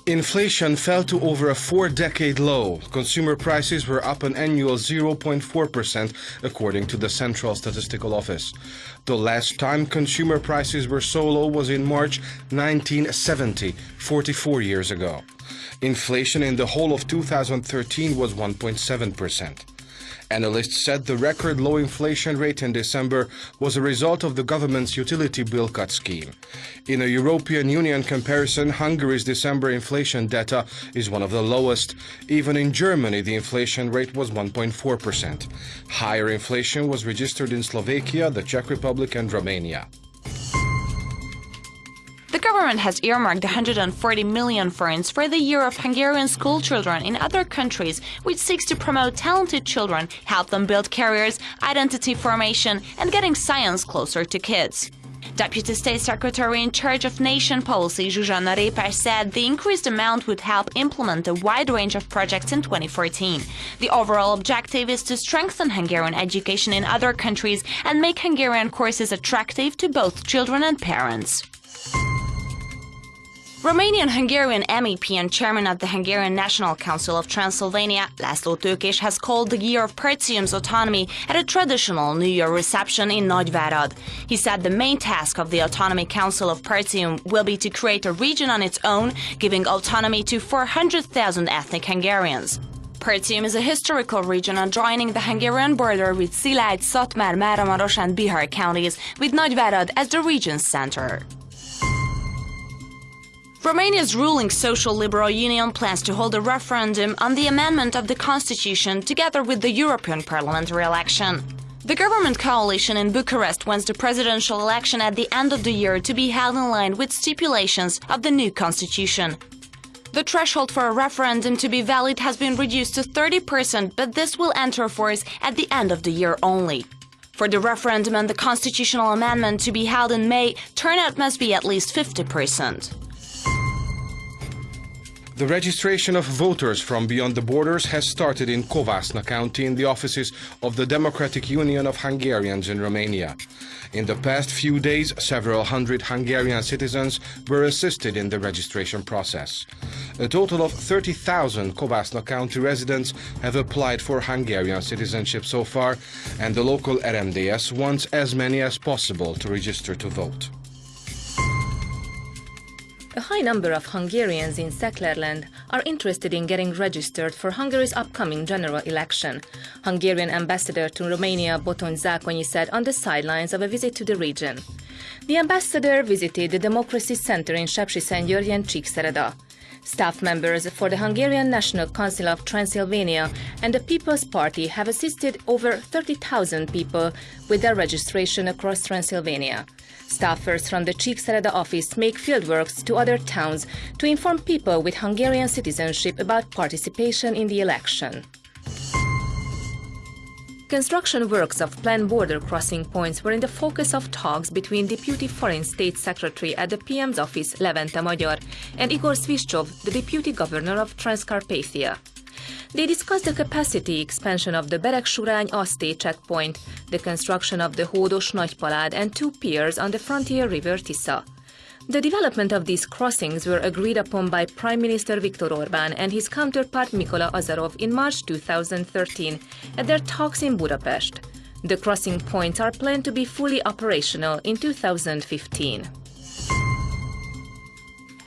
Inflation fell to over a four-decade low. Consumer prices were up an annual 0.4%, according to the Central Statistical Office. The last time consumer prices were so low was in March 1970, 44 years ago. Inflation in the whole of 2013 was 1.7%. Analysts said the record low inflation rate in December was a result of the government's utility bill cut scheme. In a European Union comparison, Hungary's December inflation data is one of the lowest. Even in Germany, the inflation rate was 1.4%. Higher inflation was registered in Slovakia, the Czech Republic, and Romania. The government has earmarked 140 million forints for the Year of Hungarian Schoolchildren in other countries, which seeks to promote talented children, help them build careers, identity formation, and getting science closer to kids. Deputy State Secretary in charge of nation policy Zsuzsanna Répás said the increased amount would help implement a wide range of projects in 2014. The overall objective is to strengthen Hungarian education in other countries and make Hungarian courses attractive to both children and parents. Romanian-Hungarian MEP and chairman of the Hungarian National Council of Transylvania, László Tőkés, has called the year of Partium's autonomy at a traditional New Year reception in Nagyvárad. He said the main task of the Autonomy Council of Partium will be to create a region on its own, giving autonomy to 400,000 ethnic Hungarians. Partium is a historical region adjoining the Hungarian border with Szilágy, Szatmár, Máramaros and Bihar counties, with Nagyvárad as the region's center. Romania's ruling Social Liberal Union plans to hold a referendum on the amendment of the constitution together with the European parliamentary election. The government coalition in Bucharest wants the presidential election at the end of the year to be held in line with stipulations of the new constitution. The threshold for a referendum to be valid has been reduced to 30%, but this will enter force at the end of the year only. For the referendum on the constitutional amendment to be held in May, turnout must be at least 50%. The registration of voters from beyond the borders has started in Covasna County in the offices of the Democratic Union of Hungarians in Romania. In the past few days, several hundred Hungarian citizens were assisted in the registration process. A total of 30,000 Covasna County residents have applied for Hungarian citizenship so far, and the local RMDS wants as many as possible to register to vote. A high number of Hungarians in Szeklerland are interested in getting registered for Hungary's upcoming general election, Hungarian ambassador to Romania Botond Zákonyi said on the sidelines of a visit to the region. The ambassador visited the Democracy Center in Sepsiszentgyörgy and Csíkszereda. Staff members for the Hungarian National Council of Transylvania and the People's Party have assisted over 30,000 people with their registration across Transylvania. Staffers from the Csíkszereda office make fieldworks to other towns to inform people with Hungarian citizenship about participation in the election. Construction works of planned border crossing points were in the focus of talks between Deputy Foreign State Secretary at the PM's office, Levente Magyar, and Igor Svischov, the Deputy Governor of Transcarpathia. They discussed the capacity expansion of the Beregsurány-Aszté checkpoint, the construction of the Hódos-Nagypalád and two piers on the frontier river Tisza. The development of these crossings were agreed upon by Prime Minister Viktor Orbán and his counterpart Mikola Azarov in March 2013 at their talks in Budapest. The crossing points are planned to be fully operational in 2015.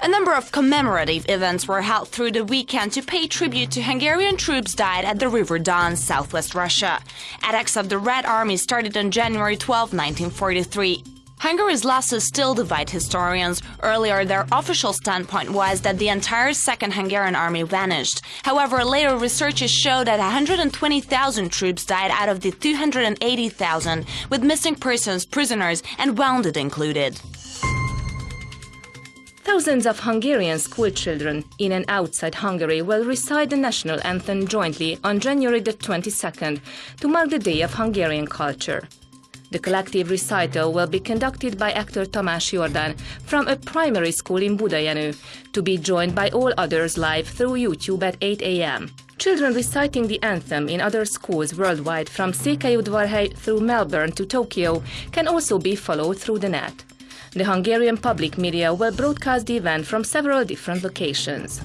A number of commemorative events were held through the weekend to pay tribute to Hungarian troops died at the River Don, southwest Russia. Attacks of the Red Army started on January 12, 1943. Hungary's losses still divide historians. Earlier, their official standpoint was that the entire Second Hungarian Army vanished. However, later researches show that 120,000 troops died out of the 280,000, with missing persons, prisoners, and wounded included. Thousands of Hungarian schoolchildren in and outside Hungary will recite the national anthem jointly on January the 22nd to mark the Day of Hungarian Culture. The collective recital will be conducted by actor Tamás Jordan from a primary school in Budajenő, to be joined by all others live through YouTube at 8 a.m. Children reciting the anthem in other schools worldwide from Székelyudvarhely through Melbourne to Tokyo can also be followed through the net. The Hungarian public media will broadcast the event from several different locations.